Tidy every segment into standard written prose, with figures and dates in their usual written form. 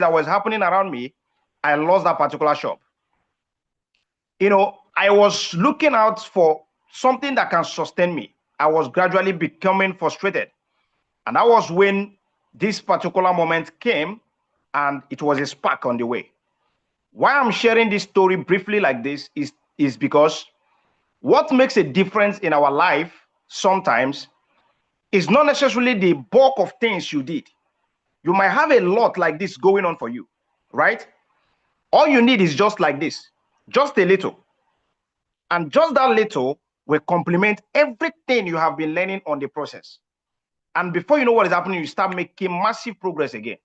that was happening around me, I lost that particular shop. I was looking out for something that can sustain me. I was gradually becoming frustrated. And that was when this particular moment came, and it was a spark on the way. Why I'm sharing this story briefly like this is because what makes a difference in our life sometimes is not necessarily the bulk of things you did. You might have a lot like this going on for you, right? All you need is just like this, just a little. And just that little will complement everything you have been learning on the process. And before you know what is happening, you start making massive progress again.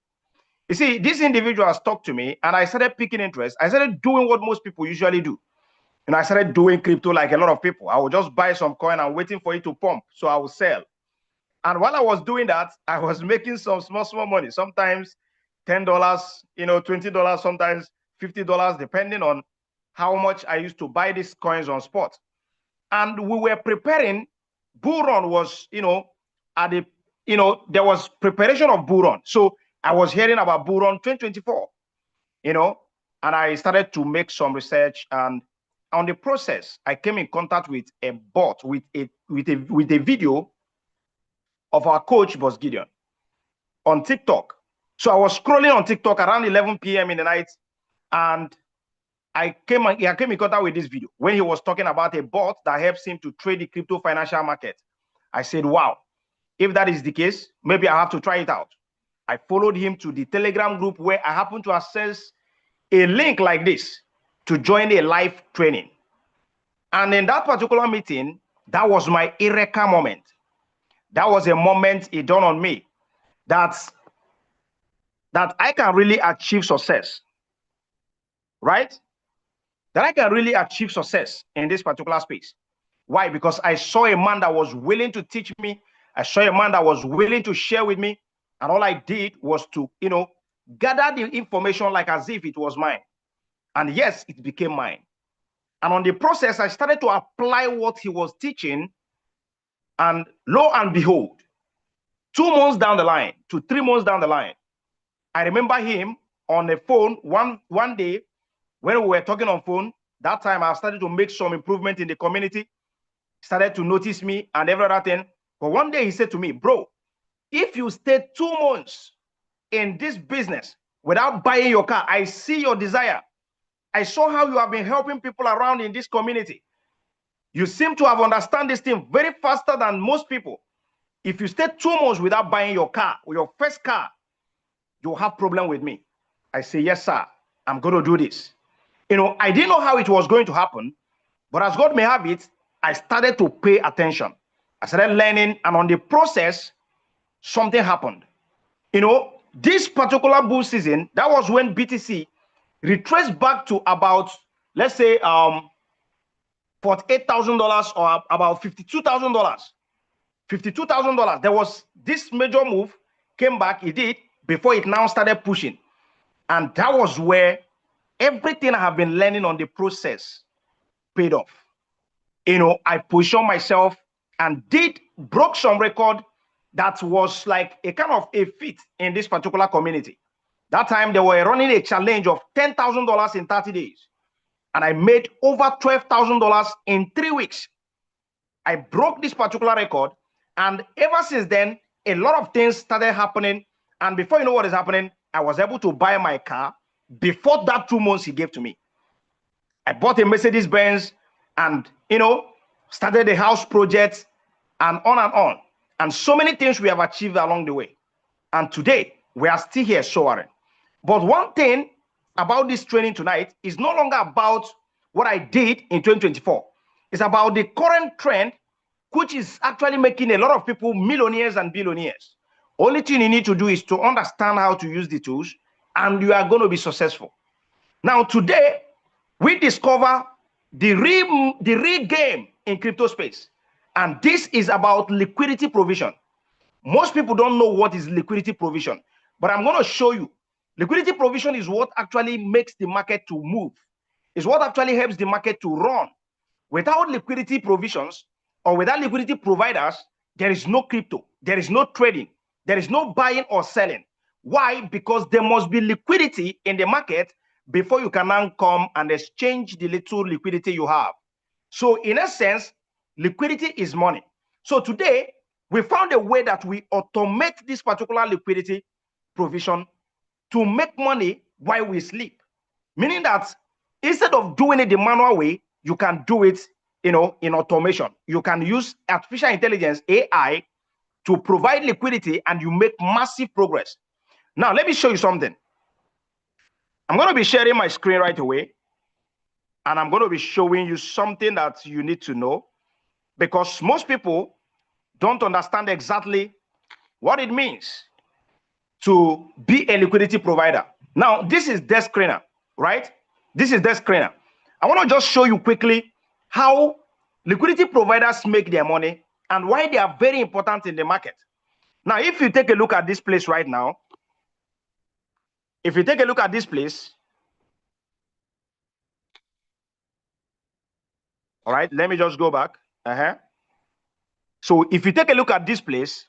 You see, this individual has talked to me, and I started picking interest. I started doing what most people usually do. I started doing crypto like a lot of people. I would just buy some coin and waiting for it to pump, so I would sell. And while I was doing that, I was making some small money. Sometimes $10, $20, sometimes $50, depending on how much I used to buy these coins on spot. And we were preparing. Bull run was, there was preparation of bull run. So I was hearing about bull run 2024, and I started to make some research. And on the process, I came in contact with a bot with a video of our coach, Boss Gideon, on TikTok. So I was scrolling on TikTok around 11 p.m. in the night, and I came in contact with this video when he was talking about a bot that helps him to trade the crypto financial market. I said, wow, if that is the case, maybe I have to try it out. I followed him to the Telegram group where I happened to access a link like this to join a live training. And in that particular meeting, that was my eureka moment. That was a moment it dawned on me that I can really achieve success, right? That I can really achieve success in this particular space. Why? Because I saw a man that was willing to teach me. I saw a man that was willing to share with me. And all I did was to, gather the information like as if it was mine. And yes, it became mine. And on the process, I started to apply what he was teaching. And lo and behold, 2 months down the line to 3 months down the line, I remember him on the phone one day when we were talking on phone. That time I started to make some improvement in the community, started to notice me and every other thing. But one day he said to me, bro, if you stay 2 months in this business without buying your car, I see your desire. I saw how you have been helping people around in this community. You seem to have understand this thing very faster than most people. If you stay 2 months without buying your car, or your first car, you'll have problem with me. I say, yes, sir, I'm going to do this. I didn't know how it was going to happen, but as God may have it, I started to pay attention. I started learning, and on the process, something happened. This particular bull season, that was when BTC retraced back to about, let's say, $48,000 or about $52,000. $52,000. There was this major move, came back, it did, before it now started pushing. And that was where everything I have been learning on the process paid off. I positioned myself and broke some record that was like a kind of a feat in this particular community. That time they were running a challenge of $10,000 in 30 days. And I made over $12,000 in 3 weeks. I broke this particular record. And ever since then, a lot of things started happening. And before you know what is happening, I was able to buy my car before that 2 months he gave to me. I bought a Mercedes-Benz and, started the house project and on and on. And so many things we have achieved along the way. And today, we are still here soaring. But one thing about this training tonight is no longer about what I did in 2024. It's about the current trend, which is actually making a lot of people millionaires and billionaires. Only thing you need to do is to understand how to use the tools, and you are going to be successful. Now, today, we discover the real game in crypto space. And this is about liquidity provision. Most people don't know what is liquidity provision, but I'm going to show you. Liquidity provision is what actually makes the market to move. It's what actually helps the market to run. Without liquidity provisions or without liquidity providers, there is no crypto. There is no trading. There is no buying or selling. Why? Because there must be liquidity in the market before you can now come and exchange the little liquidity you have. So in a sense, liquidity is money. So today, we found a way that we automate this particular liquidity provision to make money while we sleep. Meaning that instead of doing it the manual way, you can do it, in automation. You can use artificial intelligence, AI, to provide liquidity, and you make massive progress. Now, let me show you something. I'm going to be sharing my screen right away, and I'm going to be showing you something that you need to know, because most people don't understand exactly what it means to be a liquidity provider. Now, this is Desk Screener, right? This is Desk Screener. I want to just show you quickly how liquidity providers make their money and why they are very important in the market. Now, if you take a look at this place right now, if you take a look at this place, all right, let me just go back. So if you take a look at this place,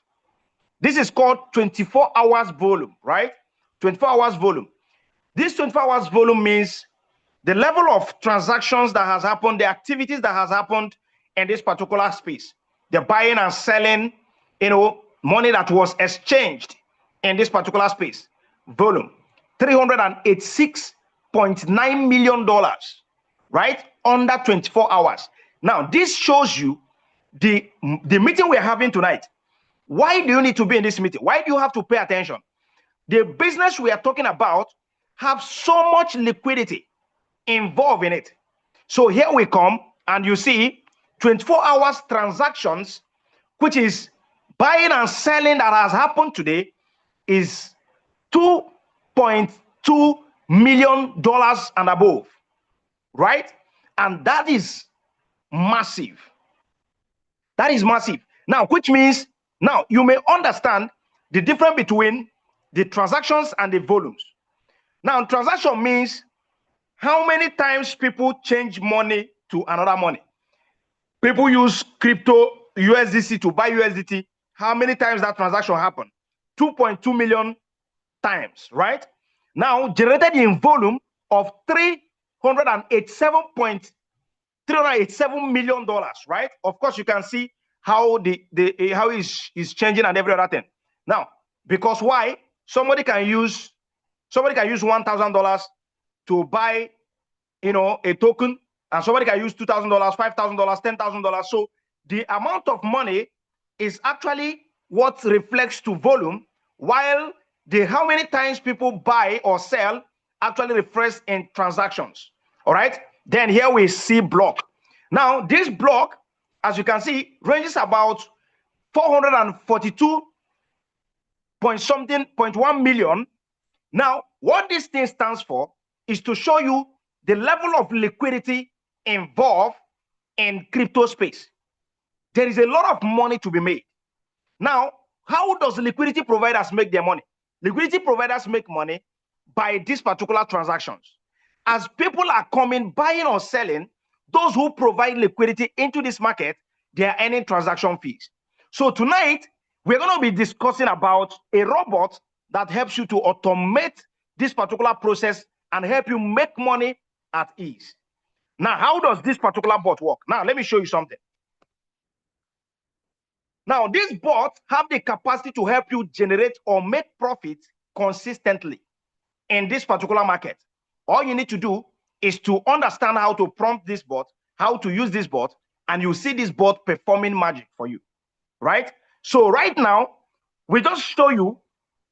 this is called 24 hours volume, right? 24 hours volume. This 24 hours volume means the level of transactions that has happened, the activities that has happened in this particular space, the buying and selling, money that was exchanged in this particular space. Volume, $386.9 million, right? Under 24 hours. Now, this shows you the meeting we're having tonight. Why do you need to be in this meeting? Why do you have to pay attention? The business we are talking about have so much liquidity involved in it. So here we come, and you see 24 hours transactions, which is buying and selling that has happened today, is $2.2 million and above, right? And that is massive. That is massive. Now, which means, now you may understand the difference between the transactions and the volumes. Now, transaction means how many times people change money to another money. People use crypto USDC to buy USDT. How many times that transaction happened? 2.2 million times, right? Now, generated in volume of $387 million, right? Of course, you can see how how is changing and every other thing. Now, because why? Somebody can use $1,000 to buy, a token, and somebody can use $2,000, $5,000, $10,000. So the amount of money is actually what reflects to volume, while the how many times people buy or sell actually reflects in transactions. All right. Then here we see block. Now this block, as you can see, ranges about 442.1 million. Now, what this thing stands for is to show you the level of liquidity involved in crypto space. There is a lot of money to be made. Now, how does liquidity providers make their money? Liquidity providers make money by these particular transactions. As people are coming, buying or selling, those who provide liquidity into this market, they are earning transaction fees. So tonight, we're going to be discussing about a robot that helps you to automate this particular process and help you make money at ease. Now, how does this particular bot work? Now, let me show you something. Now, this bot have the capacity to help you generate or make profit consistently in this particular market. All you need to do is to understand how to prompt this bot, how to use this bot, and you see this bot performing magic for you, right? So right now, we just show you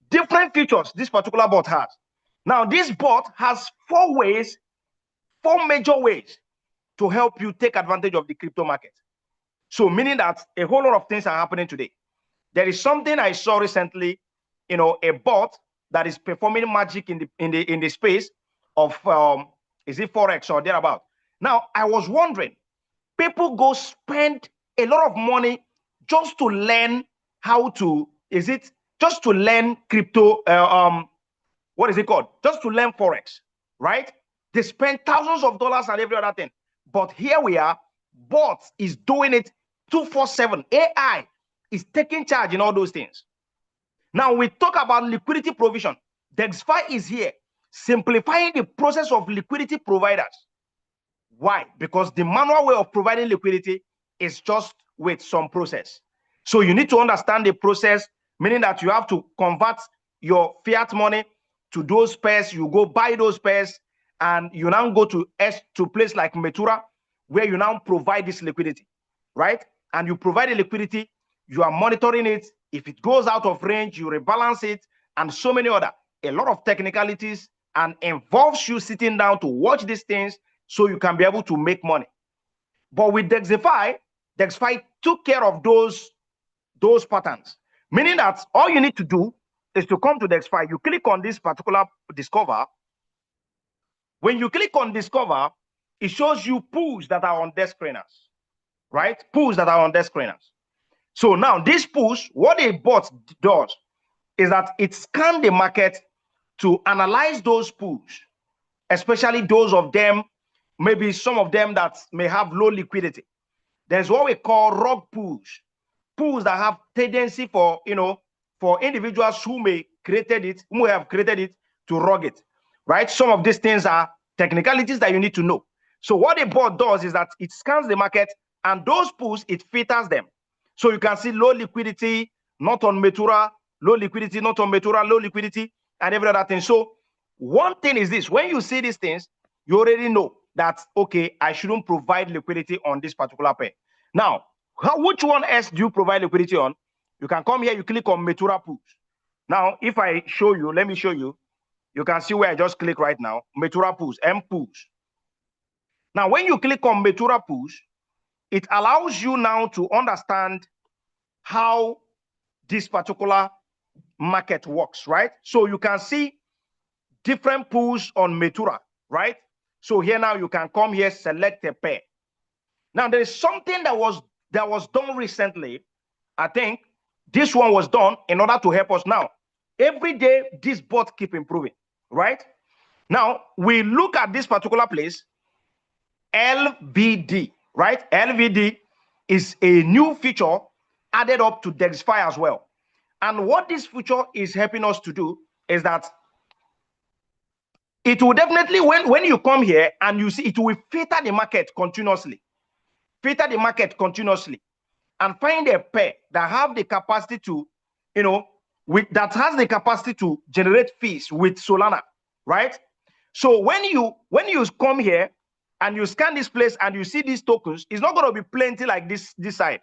different features this particular bot has. Now, this bot has four major ways to help you take advantage of the crypto market. So meaning that a whole lot of things are happening today. There is something I saw recently, a bot that is performing magic in the space of is it Forex or thereabout. Now, I was wondering, people go spend a lot of money just to learn how to, just to learn crypto, what is it called? Just to learn Forex, right? They spend thousands of dollars and every other thing. But here we are, bots is doing it 247. AI is taking charge in all those things. Now we talk about liquidity provision. DexFi is here, simplifying the process of liquidity providers. Why? Because the manual way of providing liquidity is just with some process. So you need to understand the process, meaning that you have to convert your fiat money to those pairs. You go buy those pairs, and you now go to place like Metura, where you now provide this liquidity, right? And you provide the liquidity, you are monitoring it. If it goes out of range, you rebalance it, and so many other. A lot of technicalities, and involves you sitting down to watch these things so you can be able to make money. But with DexFi took care of those patterns, meaning that all you need to do is to come to DexFi. You click on this particular discover. When you click on discover, it shows you pools that are on desk screeners, right? Pools that are on desk screeners. So now these pools, what a bot does is that it scans the market to analyze those pools, especially those of them, maybe some of them that may have low liquidity. There's what we call rug pools, pools that have tendency for, for individuals who may have created it to rug it, right? Some of these things are technicalities that you need to know. So what a bot does is that it scans the market, and those pools, it filters them. So you can see low liquidity, not on Metura, low liquidity, not on Metura, low liquidity, and every other thing. So one thing is this: when you see these things, you already know that, okay, I shouldn't provide liquidity on this particular pair. Now, which one else do you provide liquidity on? You can come here, you click on Metura pools. Now, if I show you, let me show you. You can see where I just click right now, Metura pools, M pools. Now, when you click on Metura pools, it allows you now to understand how this particular market works, right? So you can see different pools on Metura, right? So here now you can come here, select a pair. Now there is something that was done recently. I think this one was done in order to help us. Now, every day this bot keep improving, right? Now we look at this particular place, LVD, right? LVD is a new feature added up to DexFi as well. And what this feature is helping us to do is that it will definitely, when you come here and you see, it will filter the market continuously. Filter the market continuously and find a pair that have the capacity to, that has the capacity to generate fees with Solana, right? So when you come here and you scan this place and you see these tokens, it's not going to be plenty like this side.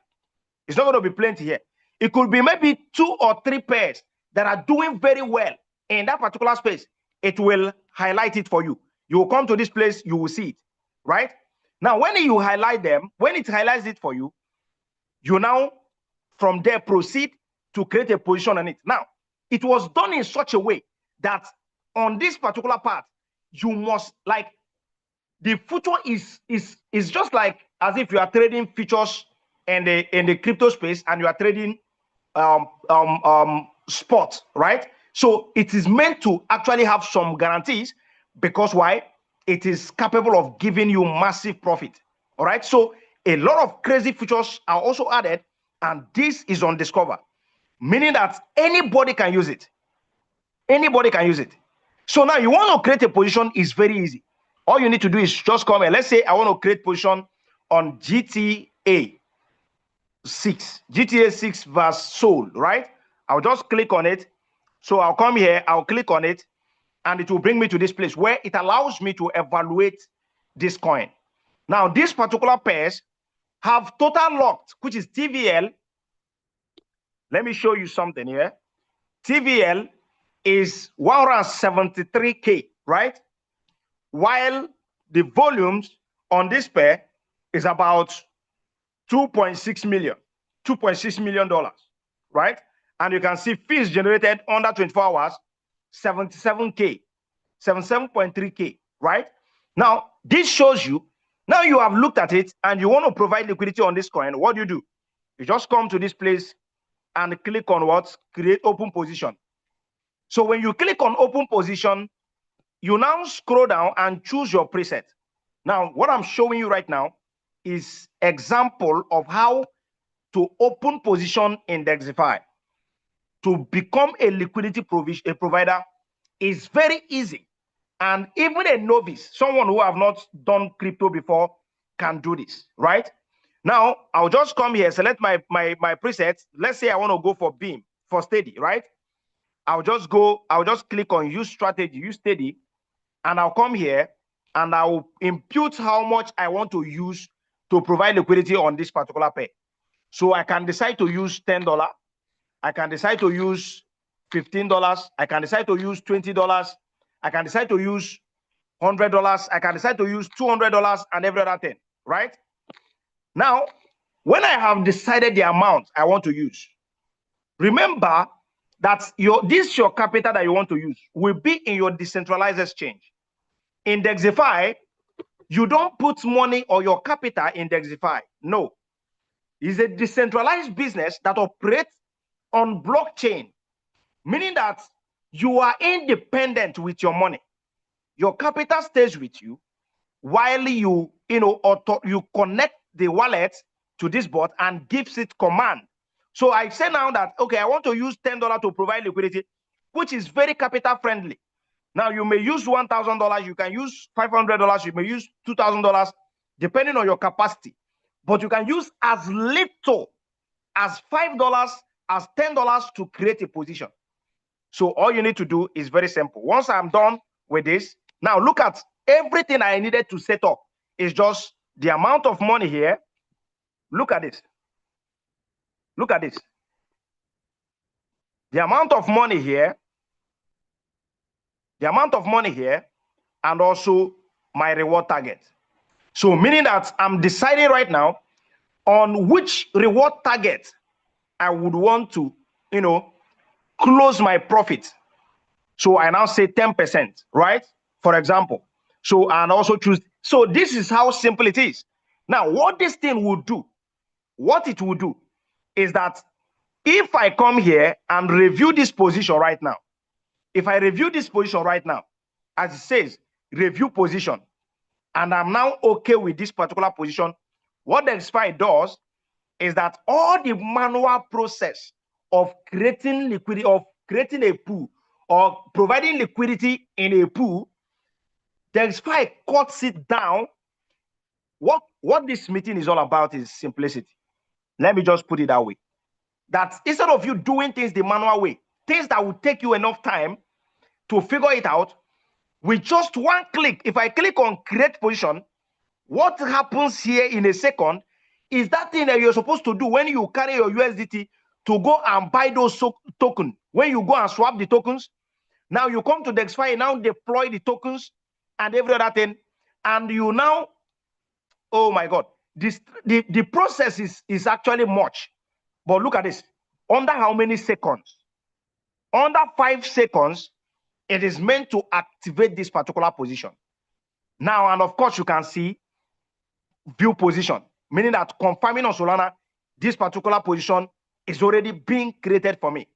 It's not going to be plenty here. It could be maybe 2 or 3 pairs that are doing very well in that particular space. It will highlight it for you. You will come to this place, you will see it, right? Now, when you highlight them, when it highlights it for you, you now from there proceed to create a position on it. Now, it was done in such a way that on this particular part, you must, like, the future is just like as if you are trading futures in the crypto space and you are trading spot, right? So it is meant to actually have some guarantees, because why? It is capable of giving you massive profit. All right. So a lot of crazy features are also added, and this is on Discover, meaning that anybody can use it. Anybody can use it. So now you want to create a position, is very easy. All you need to do is just come here. Let's say I want to create position on GTA 6, GTA 6 verse Sol, right? I'll just click on it. So I'll come here, I'll click on it, and it will bring me to this place where it allows me to evaluate this coin. Now, these particular pairs have total locked, which is TVL. Let me show you something here. TVL is 173K, right? While the volumes on this pair is about $2.6 million, right? And you can see fees generated under 24 hours, 77K, 77.3K, right? Now, this shows you, now you have looked at it and you want to provide liquidity on this coin. What do? You just come to this place and click on what? Create open position. So when you click on open position, you now scroll down and choose your preset. Now, what I'm showing you right now is example of how to open position in DexFi. to become a liquidity provider is very easy. And even a novice, someone who have not done crypto before, can do this, right? Now, I'll just come here, select my presets. Let's say I want to go for Beam, for Steady, right? I'll just click on use strategy, use Steady, and I'll come here and I'll impute how much I want to use to provide liquidity on this particular pair. So I can decide to use $10. I can decide to use $15. I can decide to use $20. I can decide to use $100. I can decide to use $200 and every other thing, right? Now, when I have decided the amount I want to use, remember that your capital that you want to use will be in your decentralized exchange. In Dexify, you don't put money or your capital in Dexify. No. It's a decentralized business that operates on blockchain, meaning that you are independent with your money. Your capital stays with you while you connect the wallet to this bot and gives it command. So I say now that, okay, I want to use $10 to provide liquidity, which is very capital friendly. Now you may use $1,000, you can use $500, you may use $2,000, depending on your capacity. But you can use as little as $5, as $10 to create a position. So all you need to do is very simple. Once I'm done with this, now look at everything I needed to set up is just the amount of money here. Look at this. Look at this. The amount of money here, and also my reward target. So meaning that I'm deciding right now on which reward target I would want to, close my profit. So I now say 10%, right? For example. So, and also choose. So this is how simple it is. Now, what this thing will do, is that if I come here and review this position right now, as it says, review position, and I'm now okay with this particular position, what the Dexify does is that all the manual process of creating liquidity, of creating a pool, or providing liquidity in a pool, Dexify cuts it down. What this meeting is all about is simplicity. Let me just put it that way. That instead of you doing things the manual way, things that will take you enough time to figure it out, with just one click, if I click on create position, what happens here in a second is that thing that you're supposed to do when you carry your USDT to go and buy those tokens. When you go and swap the tokens, now you come to Dexify, now deploy the tokens and every other thing, and you now, oh my God, the process is actually much. But look at this. Under how many seconds? Under 5 seconds, it is meant to activate this particular position. Now, and of course, you can see view position, meaning that confirming on Solana, this particular position is already being created for me,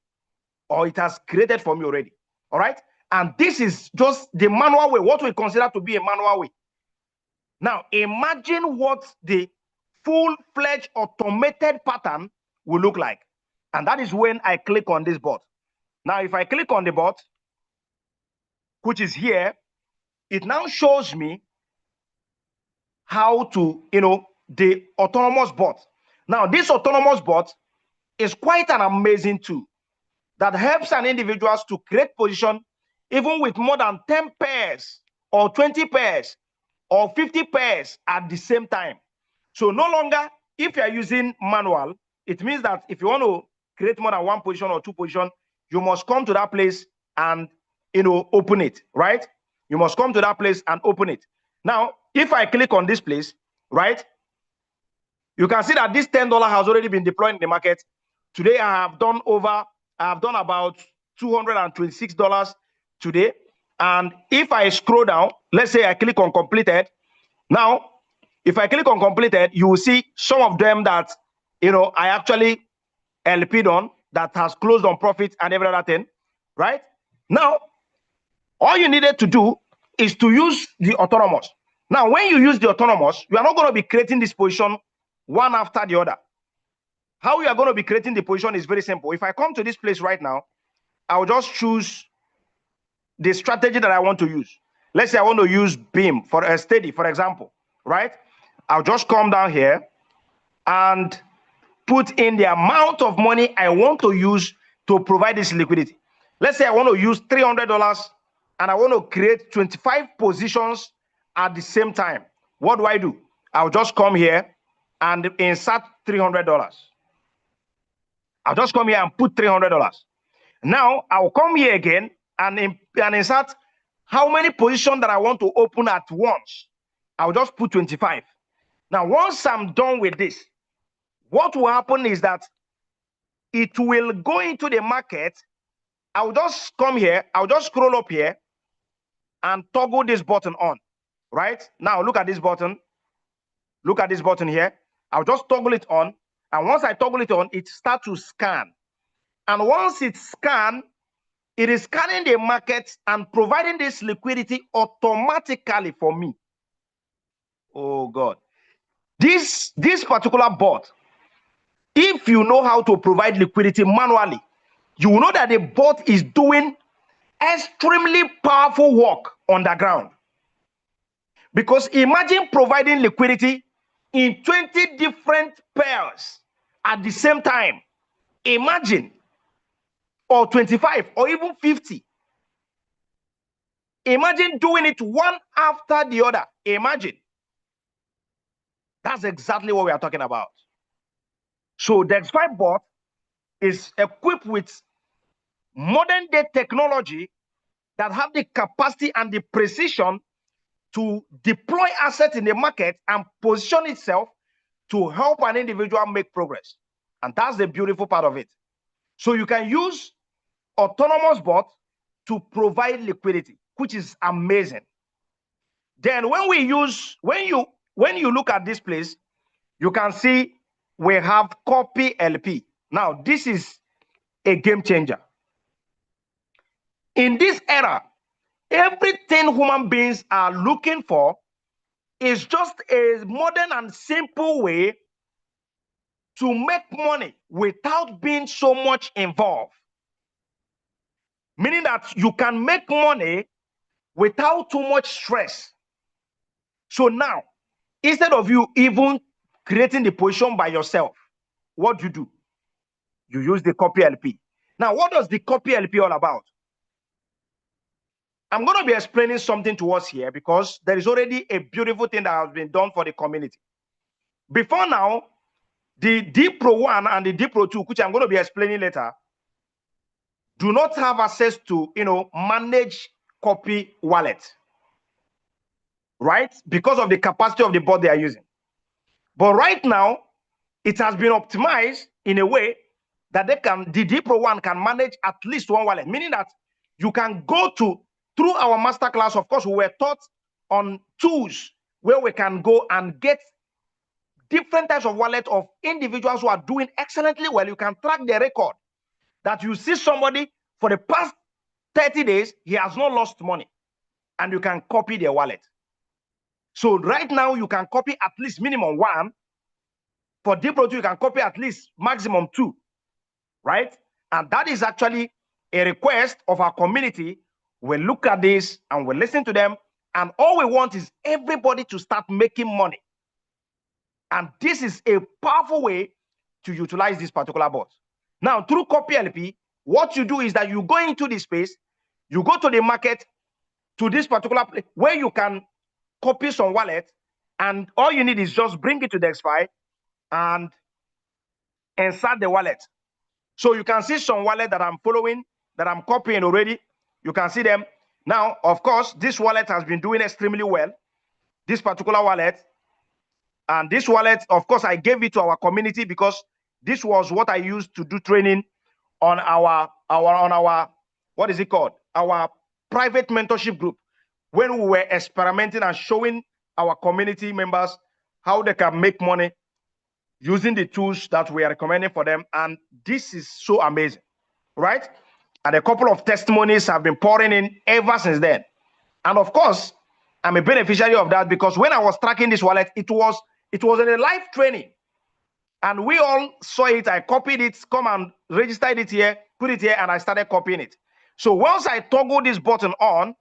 or it has created for me already. All right. And this is just the manual way, what we consider to be a manual way. Now, imagine what the full-fledged automated pattern will look like. And that is when I click on this bot. Now, if I click on the bot, which is here, it now shows me how to, the autonomous bot. Now, this autonomous bot is quite an amazing tool that helps an individual to create position even with more than 10 pairs or 20 pairs or 50 pairs at the same time. So no longer, if you're using manual, it means that if you want to create more than 1 position or 2 position, you must come to that place and, open it, right? You must come to that place and open it. Now, if I click on this place, right, you can see that this $10 has already been deployed in the market. Today, I have done about $226 today. And if I scroll down, let's say I click on completed. Now, if I click on completed, you will see some of them that, I actually LP'd on, that has closed on profit and every other thing, right? Now, all you needed to do is to use the autonomous. Now, when you use the autonomous, you are not going to be creating this position one after the other. How you are going to be creating the position is very simple. If I come to this place right now, I'll just choose the strategy that I want to use. Let's say I want to use beam for a steady, for example, right? I'll just come down here and put in the amount of money I want to use to provide this liquidity. Let's say I want to use $300 and I want to create 25 positions at the same time. What do? I'll just come here and insert $300. I'll just come here and put $300. Now I'll come here again and insert how many positions that I want to open at once. I'll just put 25. Now, once I'm done with this, what will happen is that it will go into the market. I'll just come here, I'll just scroll up here and toggle this button on, right? Now, look at this button. Look at this button here. I'll just toggle it on. And once I toggle it on, it starts to scan. And once it's scanned, it is scanning the market and providing this liquidity automatically for me. Oh, God. This particular bot, if you know how to provide liquidity manually, you will know that the bot is doing extremely powerful work on the ground. Because imagine providing liquidity in 20 different pairs at the same time. Imagine. Or 25 or even 50. Imagine doing it one after the other. Imagine. That's exactly what we are talking about. So the X5 bot is equipped with modern day technology that have the capacity and the precision to deploy assets in the market and position itself to help an individual make progress. And that's the beautiful part of it. So you can use autonomous bot to provide liquidity, which is amazing. Then when you look at this place, you can see we have copy LP. Now, this is a game changer. In this era, everything human beings are looking for is just a modern and simple way to make money without being so much involved. Meaning that you can make money without too much stress. So now, instead of you even creating the position by yourself, what do? You use the copy LP. Now, what does the copy LP all about? I'm going to be explaining something to us here because there is already a beautiful thing that has been done for the community. Before now, the D Pro 1 and the D Pro 2, which I'm going to be explaining later, do not have access to, manage copy wallet, right? Because of the capacity of the bot they are using. But right now, it has been optimized in a way that the D Pro 1 can manage at least one wallet, meaning that you can go through our masterclass. Of course, we were taught on tools where we can go and get different types of wallet of individuals who are doing excellently well. You can track their record. That you see somebody for the past 30 days, he has not lost money, and you can copy their wallet. So right now, you can copy at least minimum 1. For D Pro 2, you can copy at least maximum 2, right? And that is actually a request of our community. We look at this and we listen to them, and all we want is everybody to start making money. And this is a powerful way to utilize this particular bot. Now, through copy LP, what you do is that you go into this space, you go to the market, to this particular place where you can copy some wallet, and all you need is just bring it to the X5 and insert the wallet. So you can see some wallet that I'm following, that I'm copying already. You can see them. Now, of course, this wallet has been doing extremely well, this particular wallet. And this wallet, of course, I gave it to our community because this was what I used to do training on our what is it called? Our private mentorship group, when we were experimenting and showing our community members how they can make money using the tools that we are recommending for them. And this is so amazing, right? And a couple of testimonies have been pouring in ever since then. And of course, I'm a beneficiary of that because when I was tracking this wallet, it was in a live training. And we all saw it. I copied it, come and registered it here, put it here, and I started copying it. So once I toggle this button on,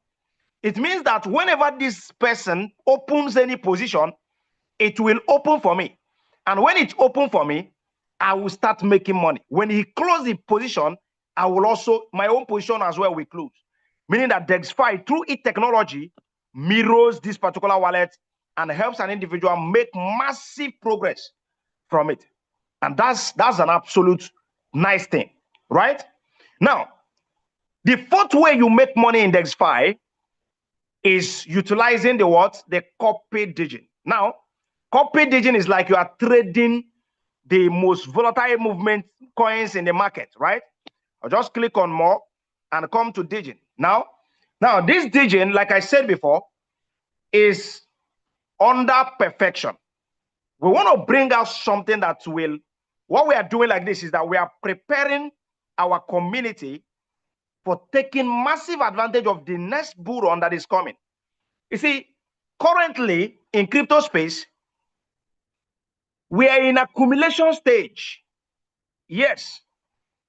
it means that whenever this person opens any position, it will open for me. And when it's open for me, I will start making money. When he closes the position, I will also, my own position as well will close. Meaning that DexFi, through its technology, mirrors this particular wallet and helps an individual make massive progress from it. And that's an absolute nice thing, right? Now, the fourth way you make money in DexFi is utilizing the what? The copy digit. Now, copy digit is like you are trading the most volatile movement coins in the market, right? I'll just click on more and come to digit. Now this digit, like I said before, is under perfection. We want to bring out something that will, what we are doing like this is that we are preparing our community for taking massive advantage of the next bull run that is coming. You see, currently in crypto space, we are in accumulation stage. Yes,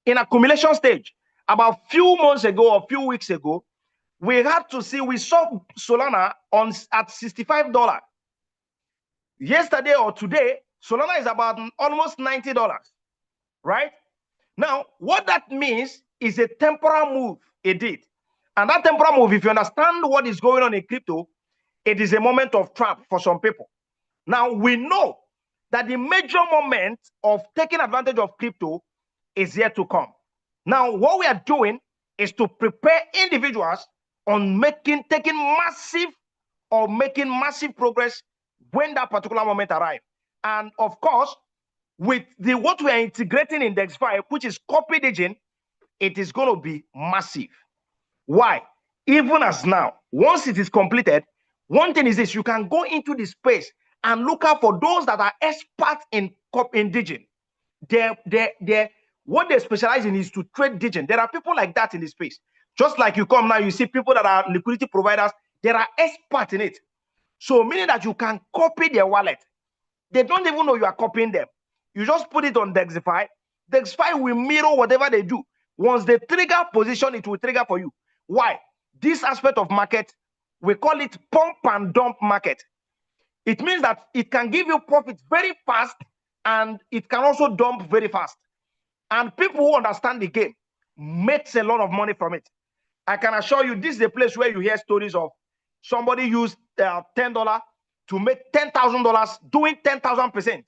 in accumulation stage. About few months ago or few weeks ago, we saw Solana at $65. Yesterday or today, Solana is about almost $90, right? Now, what that means is a temporal move it did. And that temporal move, if you understand what is going on in crypto, it is a moment of trap for some people. Now, we know that the major moment of taking advantage of crypto is yet to come. Now, what we are doing is to prepare individuals on taking massive progress when that particular moment arrives. And of course, with what we are integrating in DexFi, which is copy digit, it is going to be massive. Why? Even as now, once it is completed, one thing is this: you can go into the space and look out for those that are experts in digit. What they specialize in is to trade digit. There are people like that in the space. Just like you come now, you see people that are liquidity providers, they are experts in it. So meaning that you can copy their wallet. They don't even know you are copying them. You just put it on DexFi. DexFi will mirror whatever they do. Once they trigger position, it will trigger for you. Why? This aspect of market, we call it pump and dump market. It means that it can give you profits very fast and it can also dump very fast. And people who understand the game makes a lot of money from it. I can assure you, this is a place where you hear stories of somebody used $10 to make $10,000 doing 10,000%,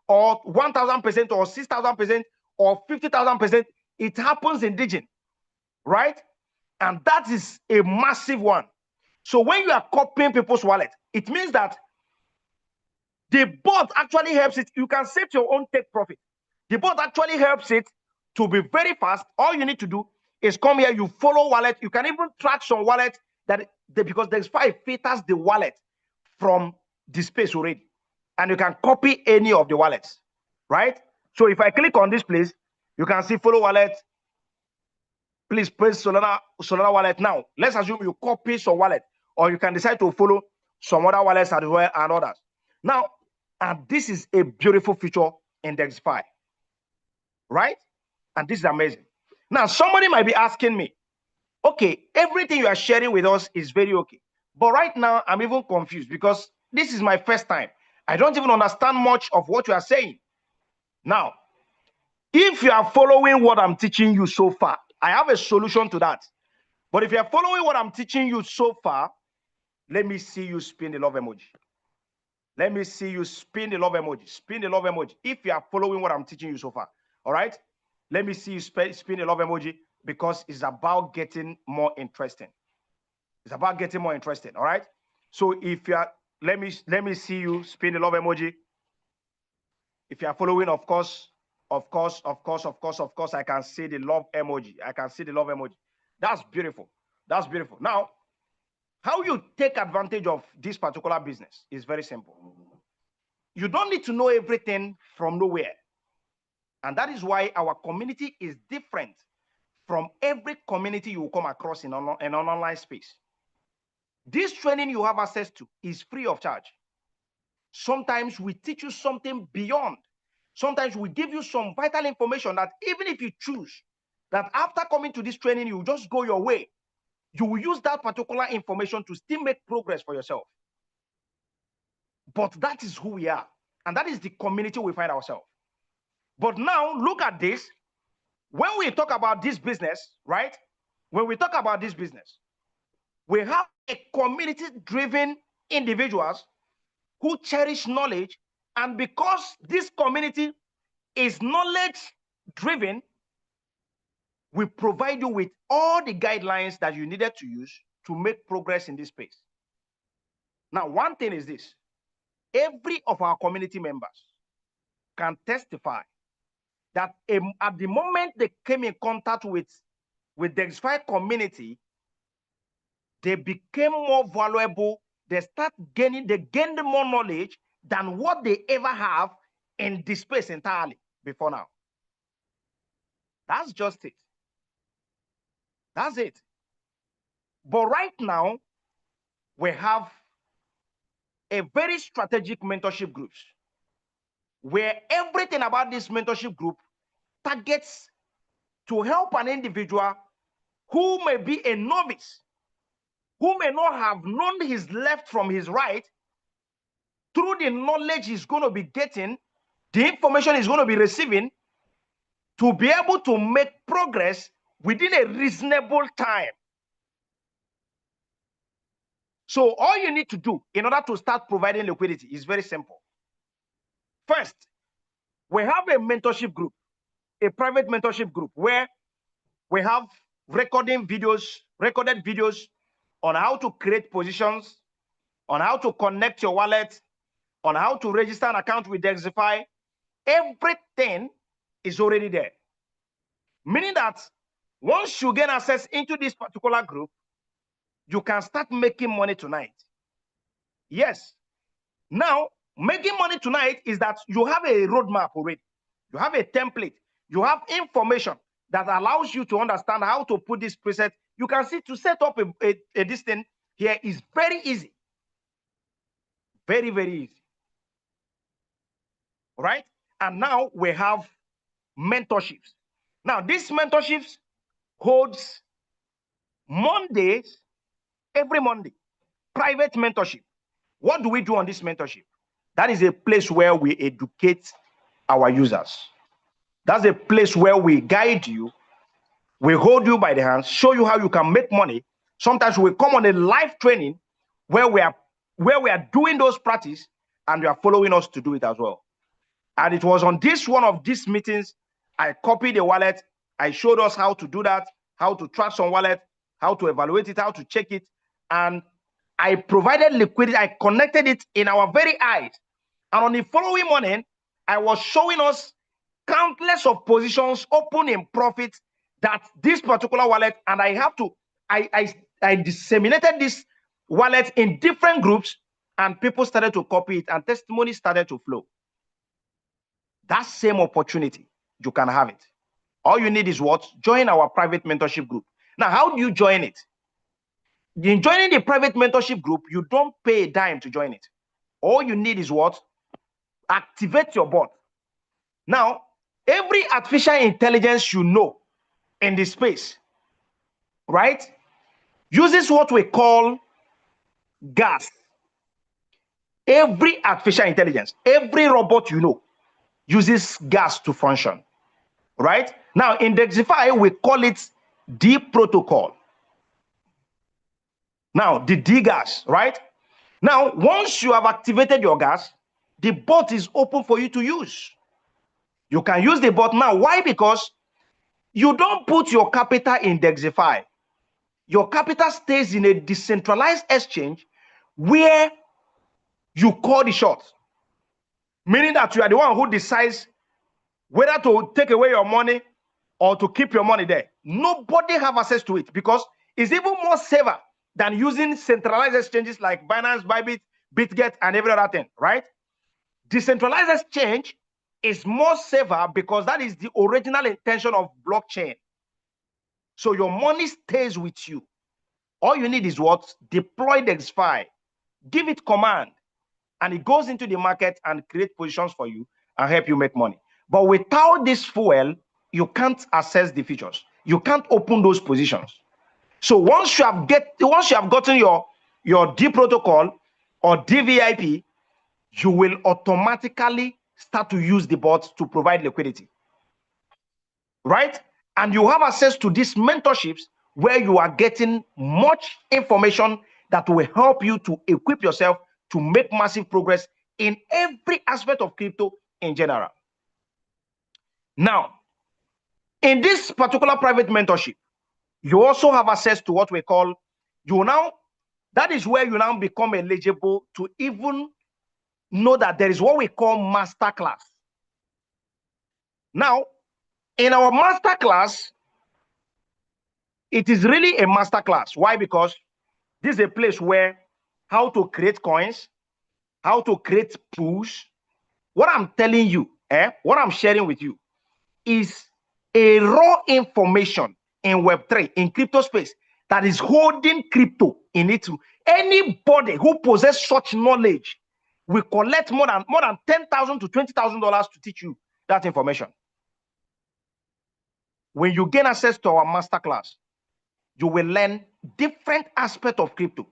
or 1,000%, or 6,000%, or 50,000%. It happens in digit, right? And that is a massive one. So when you are copying people's wallet, it means that the bot actually helps it. You can set your own take profit. The bot actually helps it to be very fast. All you need to do is come here, you follow wallet. You can even track some wallet because DexFi filters the wallet from the space already. And you can copy any of the wallets, right? So if I click on this place, you can see follow wallet. Please press Solana wallet now. Let's assume you copy some wallet, or you can decide to follow some other wallets as well and others. Now, and this is a beautiful feature in DexFi, right? And this is amazing. Now, somebody might be asking me, okay, everything you are sharing with us is very okay. But right now, I'm even confused because this is my first time. I don't even understand much of what you are saying. Now, if you are following what I'm teaching you so far, I have a solution to that. But if you are following what I'm teaching you so far, let me see you spin the love emoji. Let me see you spin the love emoji. Spin the love emoji. If you are following what I'm teaching you so far, all right? Let me see you spin the love emoji, because it's about getting more interesting. It's about getting more interesting, all right? So if you are, let me see you spin the love emoji. If you are following, of course, I can see the love emoji. I can see the love emoji. That's beautiful. That's beautiful. Now, how you take advantage of this particular business is very simple. You don't need to know everything from nowhere. And that is why our community is different from every community you will come across in an online space. This training you have access to is free of charge. Sometimes we teach you something beyond Sometimes we give you some vital information that even if you choose that after coming to this training, you just go your way, you will use that particular information to still make progress for yourself. But that is who we are. And that is the community we find ourselves. But now look at this. When we talk about this business, right? When we talk about this business, we have a community-driven individuals who cherish knowledge. And because this community is knowledge-driven, we provide you with all the guidelines that you needed to use to make progress in this space. Now, one thing is this. Every of our community members can testify that at the moment they came in contact with the Dexify community, they became more valuable. They gained more knowledge than what they ever have in this space entirely before now. That's just it. That's it. But right now, we have a very strategic mentorship groups where everything about this mentorship group targets to help an individual who may be a novice, who may not have known his left from his right, through the knowledge he's going to be getting, the information he's going to be receiving, to be able to make progress within a reasonable time. So all you need to do in order to start providing liquidity is very simple. First, we have a mentorship group, a private mentorship group, where we have recorded videos on how to create positions, on how to connect your wallet, on how to register an account with Dexify. Everything is already there. Meaning that once you gain access into this particular group, you can start making money tonight. Yes. Now, making money tonight is that you have a roadmap already. You have a template. You have information that allows you to understand how to put this preset. You can see to set up this thing here is very easy. Very, very easy. Right? And now we have mentorships. Now, these mentorships holds Mondays, every Monday, private mentorship. What do we do on this mentorship? That is a place where we educate our users. That's a place where we guide you. We hold you by the hand, show you how you can make money. Sometimes we come on a live training where we are doing those practice, and you are following us to do it as well. And it was on one of these meetings, I copied the wallet. I showed us how to do that, how to track some wallet, how to evaluate it, how to check it. And I provided liquidity. I connected it in our very eyes. And on the following morning, I was showing us countless of positions open in profit that this particular wallet, and I disseminated this wallet in different groups, and people started to copy it, and testimony started to flow. That same opportunity, you can have it. All you need is what? Join our private mentorship group. Now, how do you join it? In joining the private mentorship group, you don't pay a dime to join it. All you need is what? Activate your bot. Now, every artificial intelligence you know in this space, right, uses what we call gas. Every artificial intelligence, every robot you know, uses gas to function, right? Now, in Dexify, we call it D protocol. Now, the D gas, right? Now, once you have activated your gas, the bot is open for you to use. You can use the bot now. Why? Because you don't put your capital in Dexify. Your capital stays in a decentralized exchange where you call the shots. Meaning that you are the one who decides whether to take away your money or to keep your money there. Nobody have access to it because it's even more safer than using centralized exchanges like Binance, Bybit, BitGet, and every other thing, right? Decentralized exchange is more safer because that is the original intention of blockchain. So your money stays with you. All you need is what? Deploy Dexify. Give it command, and it goes into the market and create positions for you and help you make money. But without this fuel, you can't access the features. You can't open those positions. So once you have gotten your D protocol or DVIP, you will automatically start to use the bot to provide liquidity, right? And you have access to these mentorships where you are getting much information that will help you to equip yourself to make massive progress in every aspect of crypto in general. Now, in this particular private mentorship, you also have access to what we call, that is where you now become eligible to even know that there is what we call masterclass. Now, in our masterclass, it is really a masterclass. Why? Because this is a place where how to create coins, how to create pools. What I'm telling you, what I'm sharing with you is a raw information in Web3, in crypto space, that is holding crypto in it. Anybody who possesses such knowledge will collect more than $10,000 to $20,000 to teach you that information. When you gain access to our masterclass, you will learn different aspects of crypto.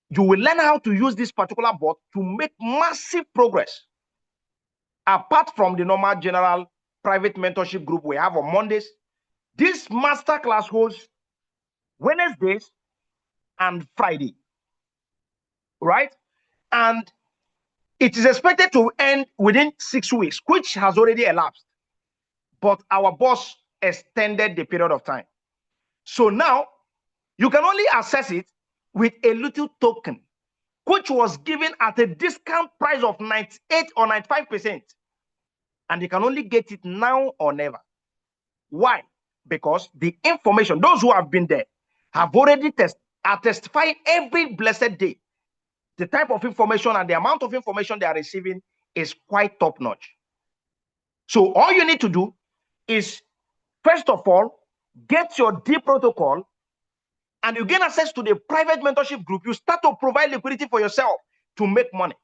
You will learn how to use this particular bot to make massive progress. Apart from the normal general private mentorship group we have on Mondays, this masterclass holds Wednesdays and Friday, right? And it is expected to end within 6 weeks, which has already elapsed. But our boss extended the period of time. So now you can only access it with a little token, which was given at a discount price of 98 or 95%. And you can only get it now or never. Why? Because the information, those who have been there have already testified every blessed day. The type of information and the amount of information they are receiving is quite top notch. So all you need to do is, first of all, get your D protocol and you gain access to the private mentorship group. You start to provide liquidity for yourself to make money.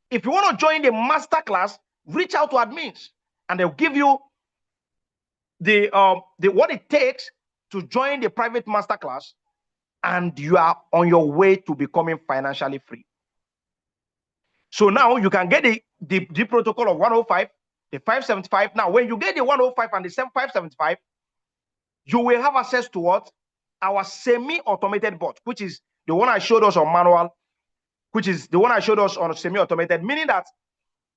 If you want to join the masterclass, reach out to admins and they'll give you the what it takes to join the private masterclass, and you are on your way to becoming financially free. So now you can get the protocol of 105, the 575. Now, when you get the 105 and the 575, you will have access to what? Our semi-automated bot, which is the one I showed us on manual, which is the one I showed us on semi-automated, meaning that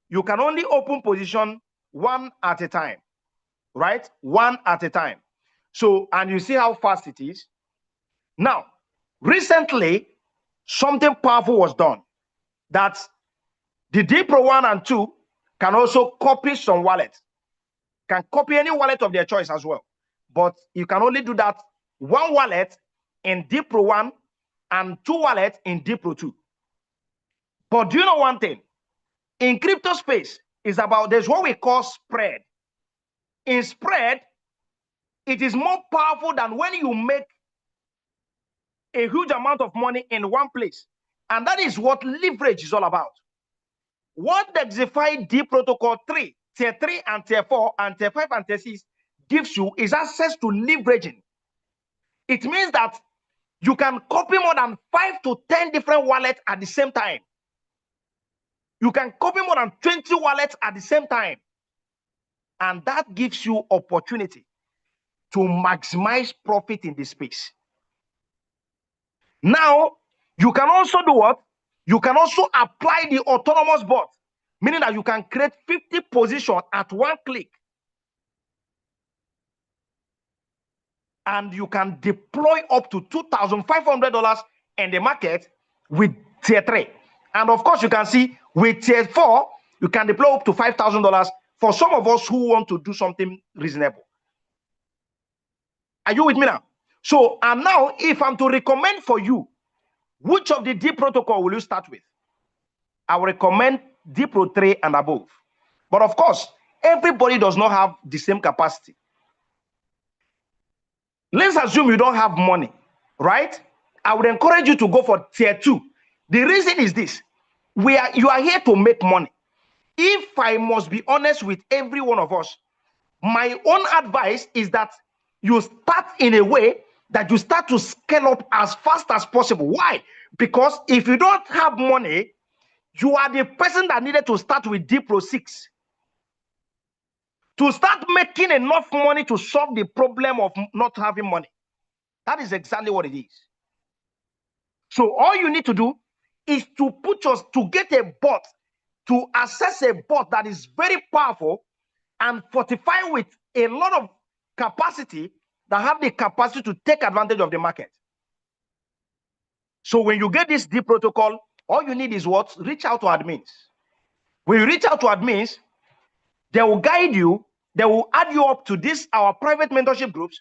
you can only open position one at a time, right? One at a time. So, and you see how fast it is. Now, recently, something powerful was done, that the D Pro 1 and 2 can also copy some wallets, can copy any wallet of their choice as well. But you can only do that one wallet in D Pro 1 and 2 wallets in D Pro 2. But do you know one thing? In crypto space, is about, there's what we call spread. In spread, it is more powerful than when you make a huge amount of money in one place. And that is what leverage is all about. What the DeFi D protocol 3, tier 3 and tier 4 and tier 5 and tier 6 gives you is access to leveraging. It means that you can copy more than 5 to 10 different wallets at the same time. You can copy more than 20 wallets at the same time. And that gives you opportunity to maximize profit in this space. Now, you can also do what? You can also apply the autonomous bot, meaning that you can create 50 positions at one click. And you can deploy up to $2,500 in the market with tier 3. And of course, you can see with tier 4, you can deploy up to $5,000 for some of us who want to do something reasonable. Are you with me now? So, and now, if I'm to recommend for you, which of the D protocol will you start with? I will recommend D Pro 3 and above. But of course, everybody does not have the same capacity. Let's assume you don't have money, right? I would encourage you to go for tier 2. The reason is this: you are here to make money. if I must be honest with every one of us, my own advice is that you start in a way that you start to scale up as fast as possible. Why? Because if you don't have money, you are the person that needed to start with DPro 6 to start making enough money to solve the problem of not having money. That is exactly what it is. So all you need to do is to get a bot, to access a bot that is very powerful and fortify with a lot of capacity, that have the capacity to take advantage of the market. So when you get this deep protocol, all you need is what? Reach out to admins. When you reach out to admins, they will guide you, they will add you up to this, our private mentorship groups.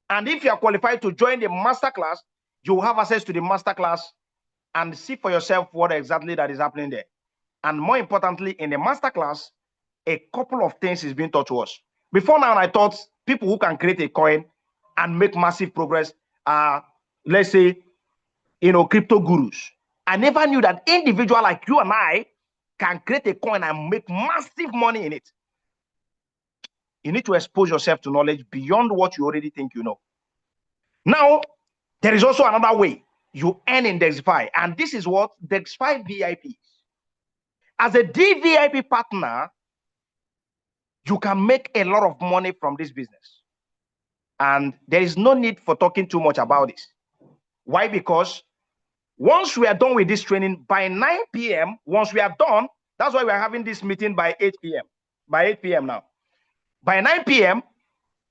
And if you are qualified to join the masterclass, you will have access to the masterclass and see for yourself what exactly that is happening there. And more importantly, in the masterclass, a couple of things is being taught to us. Before now, I thought people who can create a coin and make massive progress are, let's say, crypto gurus. I never knew that individual like you and I can create a coin and make massive money in it. You need to expose yourself to knowledge beyond what you already think you know. Now, there is also another way you earn in DexFi, and this is what DexFi VIP is. As a DVIP partner, you can make a lot of money from this business. And there is no need for talking too much about this. Why? Because once we are done with this training by 9 p.m., once we are done, that's why we are having this meeting by 8 p.m. By 8 p.m. now. By 9 p.m.,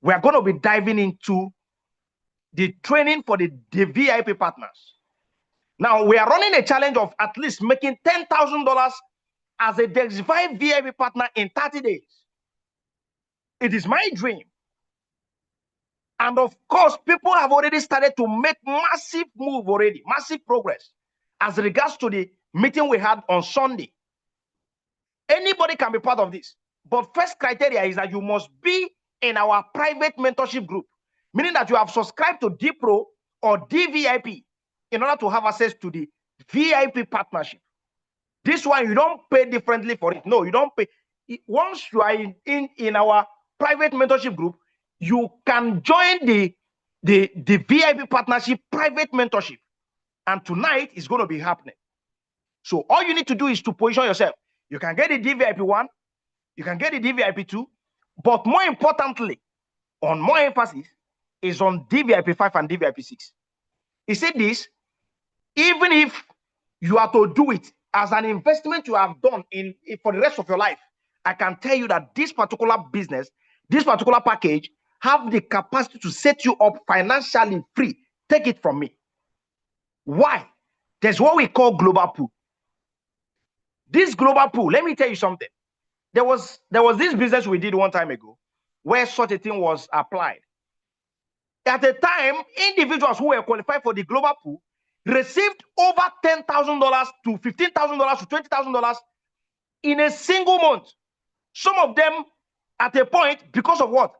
we are going to be diving into the training for the VIP partners. Now, we are running a challenge of at least making $10,000 as a DexFi VIP partner in 30 days. It is my dream. And of course, people have already started to make massive move already, massive progress as regards to the meeting we had on Sunday. Anybody can be part of this. But first criteria is that you must be in our private mentorship group, meaning that you have subscribed to DPro or DVIP in order to have access to the VIP partnership. This one, you don't pay differently for it. No, you don't pay. Once you are in our private mentorship group, you can join the VIP partnership private mentorship. And tonight is going to be happening. So all you need to do is to position yourself. You can get the DVIP 1, you can get the DVIP 2, but more importantly, on more emphasis, is on DVIP 5 and DVIP 6. He said this, even if you are to do it as an investment you have done for the rest of your life, I can tell you that this particular business, this particular package, have the capacity to set you up financially free. Take it from me. Why? There's what we call global pool. This global pool, let me tell you something. There was this business we did one time ago where such a thing was applied. At the time, individuals who were qualified for the global pool received over $10,000 to $15,000 to $20,000 in a single month. Some of them at a point, because of what?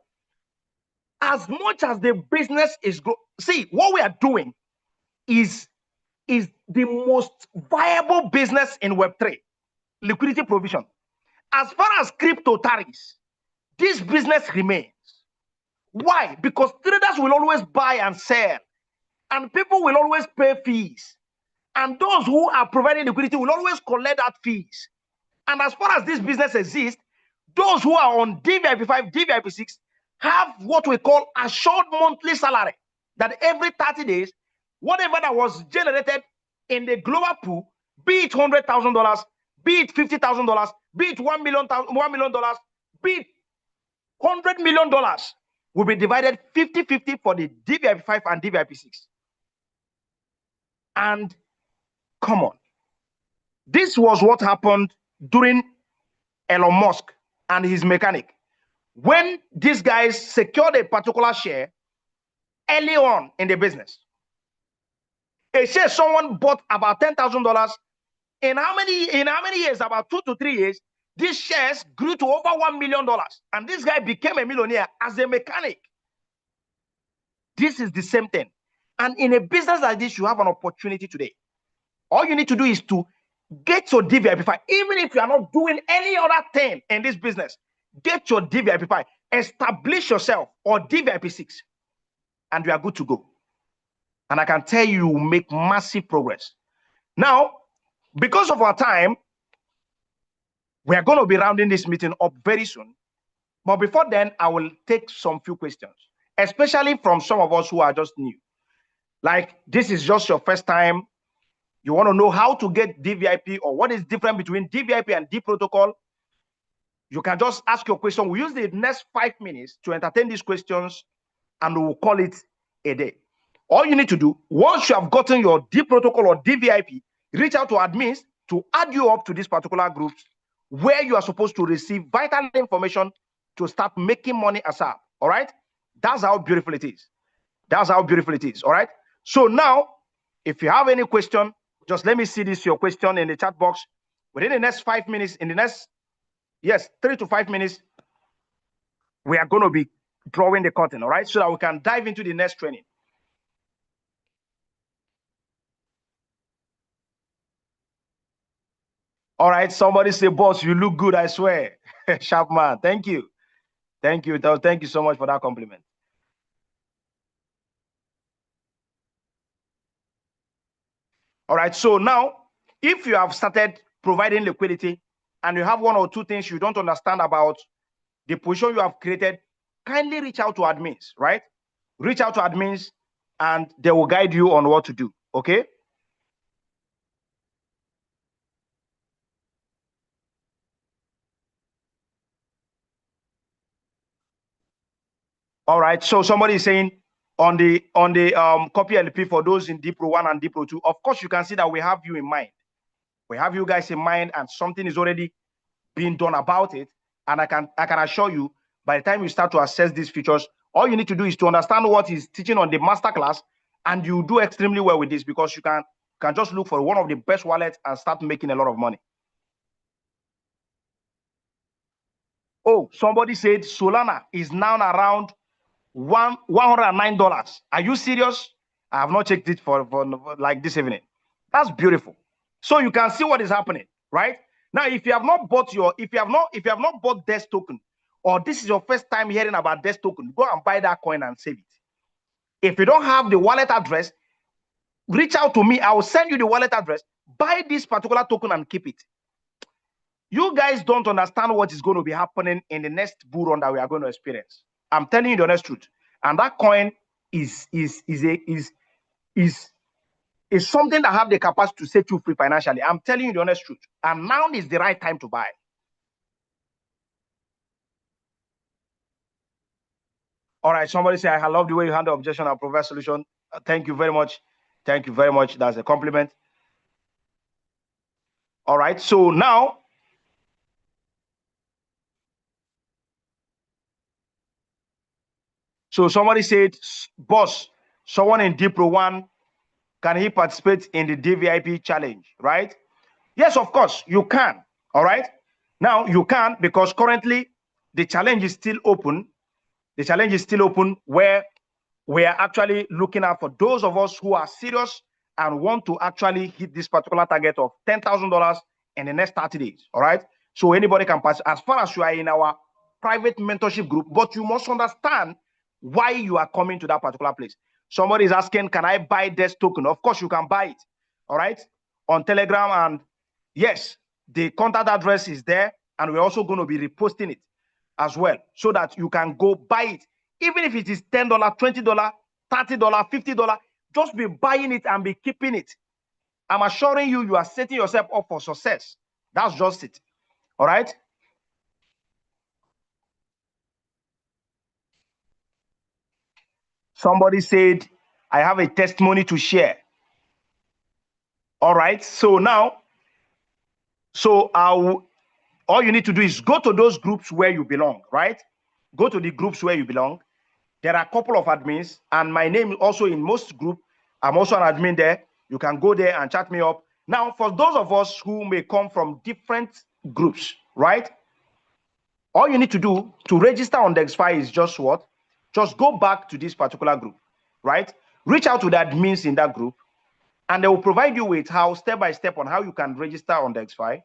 As much as the business is see, what we are doing is the most viable business in Web3, liquidity provision. As far as crypto tariffs, this business remains. Why? Because traders will always buy and sell, and people will always pay fees. And those who are providing liquidity will always collect that fees. And as far as this business exists, those who are on DVIP 5, DVIP 6 have what we call assured monthly salary. That every 30 days, whatever that was generated in the global pool, be it $100,000, be it $50,000, be it $1 million, be it $100 million, will be divided 50-50 for the DVIP 5 and DVIP 6. And come on, this was what happened during Elon Musk and his mechanic. When these guys secured a particular share early on in the business, a share someone bought about $10,000. In how many years? About 2 to 3 years, these shares grew to over $1 million. And this guy became a millionaire as a mechanic. This is the same thing. And in a business like this, you have an opportunity today. All you need to do is to Get your DVIP file. Even if you are not doing any other thing in this business, get your DVIP file. Establish yourself or DVIP 6, and you are good to go. And I can tell you, will make massive progress. Now, because of our time, we are going to be rounding this meeting up very soon. But before then, I will take some few questions, especially from some of us who are just new. Like, this is just your first time. You want to know how to get DVIP or what is different between DVIP and D protocol. You can just ask your question. We use the next 5 minutes to entertain these questions, and we will call it a day. All you need to do, once you have gotten your D protocol or DVIP, reach out to admins to add you up to this particular group where you are supposed to receive vital information to start making money ASAP. All right? That's how beautiful it is. That's how beautiful it is. All right? So now, if you have any question, just let me see this, your question in the chat box. Within the next 5 minutes, in the next, 3 to 5 minutes, we are going to be drawing the curtain, all right? So that we can dive into the next training. All right, somebody say, boss, you look good, I swear. Sharp man, thank you. Thank you. Thank you so much for that compliment. All right, so now, if you have started providing liquidity and you have 1 or 2 things you don't understand about the position you have created, kindly reach out to admins, right? Reach out to admins and they will guide you on what to do, okay? All right, so somebody is saying on the copy LP for those in D Pro 1 and D Pro 2, of course you can see that we have you in mind. We have you guys in mind and something is already being done about it. And I can assure you, by the time you start to assess these features, all you need to do is to understand what is teaching on the masterclass, and you do extremely well with this because you can just look for one of the best wallets and start making a lot of money. Oh, somebody said Solana is now around $109. Are you serious? I have not checked it for like this evening. That's beautiful. So you can see what is happening, right? Now, if you have not bought DES token, or this is your first time hearing about DES token, go and buy that coin and save it. If you don't have the wallet address, reach out to me. I will send you the wallet address. Buy this particular token and keep it. You guys don't understand what is going to be happening in the next bull run that we are going to experience. I'm telling you the honest truth. And that coin is something that have the capacity to set you free financially. I'm telling you the honest truth. And now is the right time to buy. All right, somebody say, I love the way you handle objection and provide solution. Thank you very much. Thank you very much. That's a compliment. All right, so now, so somebody said, boss, someone in D Pro 1, can he participate in the DVIP challenge, right? Yes, of course, you can, all right? Now, you can because currently the challenge is still open. The challenge is still open where we are actually looking at for those of us who are serious and want to actually hit this particular target of $10,000 in the next 30 days, all right? So anybody can pass as far as you are in our private mentorship group, but you must understand why you are coming to that particular place. Somebody is asking, can I buy this token? Of course, you can buy it, all right, on Telegram. And yes, the contact address is there, and we're also going to be reposting it as well so that you can go buy it. Even if it is $10, $20, $30, $50, just be buying it and be keeping it. I'm assuring you, you are setting yourself up for success. That's just it. All right? Somebody said, I have a testimony to share. All right. So now, all you need to do is go to those groups where you belong, right? Go to the groups where you belong. There are a couple of admins, and my name is also in most groups. I'm also an admin there. You can go there and chat me up. Now, for those of us who may come from different groups, right? All you need to do to register on DexFi is just what? Just go back to this particular group, right? Reach out to the admins in that group And they will provide you with how step by step on how you can register on the DexFi.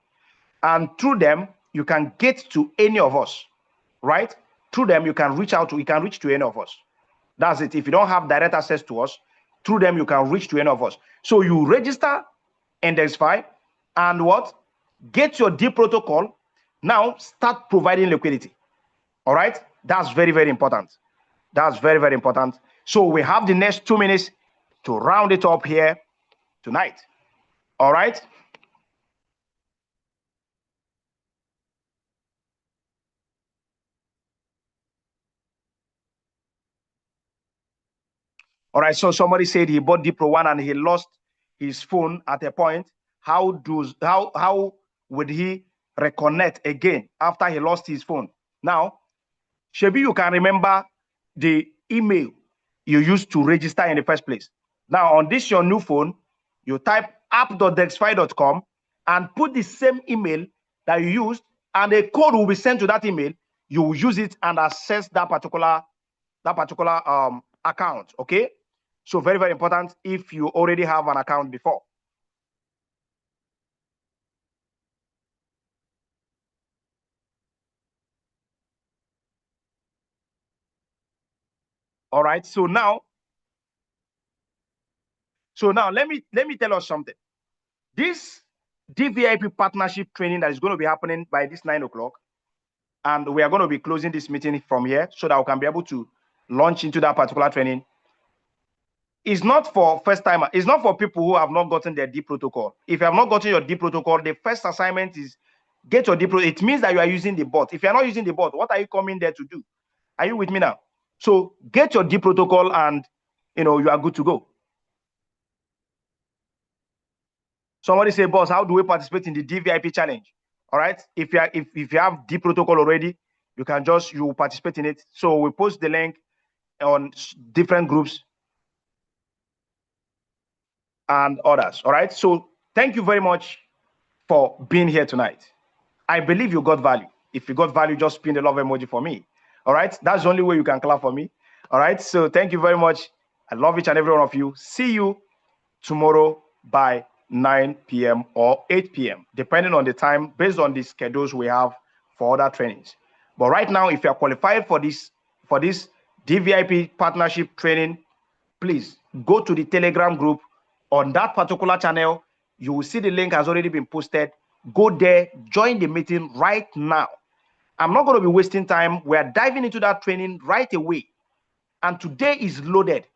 And through them, you can get to any of us, right? Through them, you can reach to any of us. That's it. If you don't have direct access to us, through them, you can reach to any of us. So you register in DexFi and what? Get your D protocol. Now start providing liquidity. All right? That's very, very important. That's very, very important. So we have the next 2 minutes to round it up here tonight. All right? All right, so somebody said he bought D Pro 1 and he lost his phone at a point. How would he reconnect again after he lost his phone? Now, Shebi, you can remember the email you used to register in the first place. Now, on this your new phone, you type app.dexfi.com and put the same email that you used, and a code will be sent to that email. You will use it and access that particular account. Okay, so very, very important if you already have an account before. All right, so now let me tell us something. This DVIP partnership training that is going to be happening by this 9 o'clock, and we are going to be closing this meeting from here so that we can be able to launch into that particular training. It's not for first timer. It's not for people who have not gotten their D protocol. If you have not gotten your D protocol, the first assignment is get your D protocol. It means that you are using the bot. If you're not using the bot, what are you coming there to do? Are you with me now? So get your D protocol and you are good to go. Somebody say, boss, how do we participate in the DVIP challenge? All right. If you have D protocol already, you can you participate in it. So we post the link on different groups and others. All right. So thank you very much for being here tonight. I believe you got value. If you got value, just pin the love emoji for me. All right. That's the only way you can clap for me. All right. So thank you very much. I love each and every one of you. See you tomorrow by 9 p.m. or 8 p.m., depending on the time, based on the schedules we have for other trainings. But right now, if you are qualified for this DVIP partnership training, please go to the Telegram group. On that particular channel, you will see the link has already been posted. Go there, join the meeting right now. I'm not going to be wasting time. We are diving into that training right away. And today is loaded.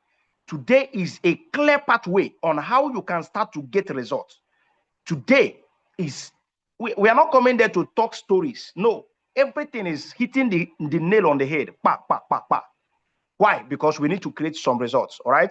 Today is a clear pathway on how you can start to get results. Today is, we are not coming there to talk stories. No, everything is hitting the nail on the head. Pa, pa, pa, pa. Why? Because we need to create some results, all right?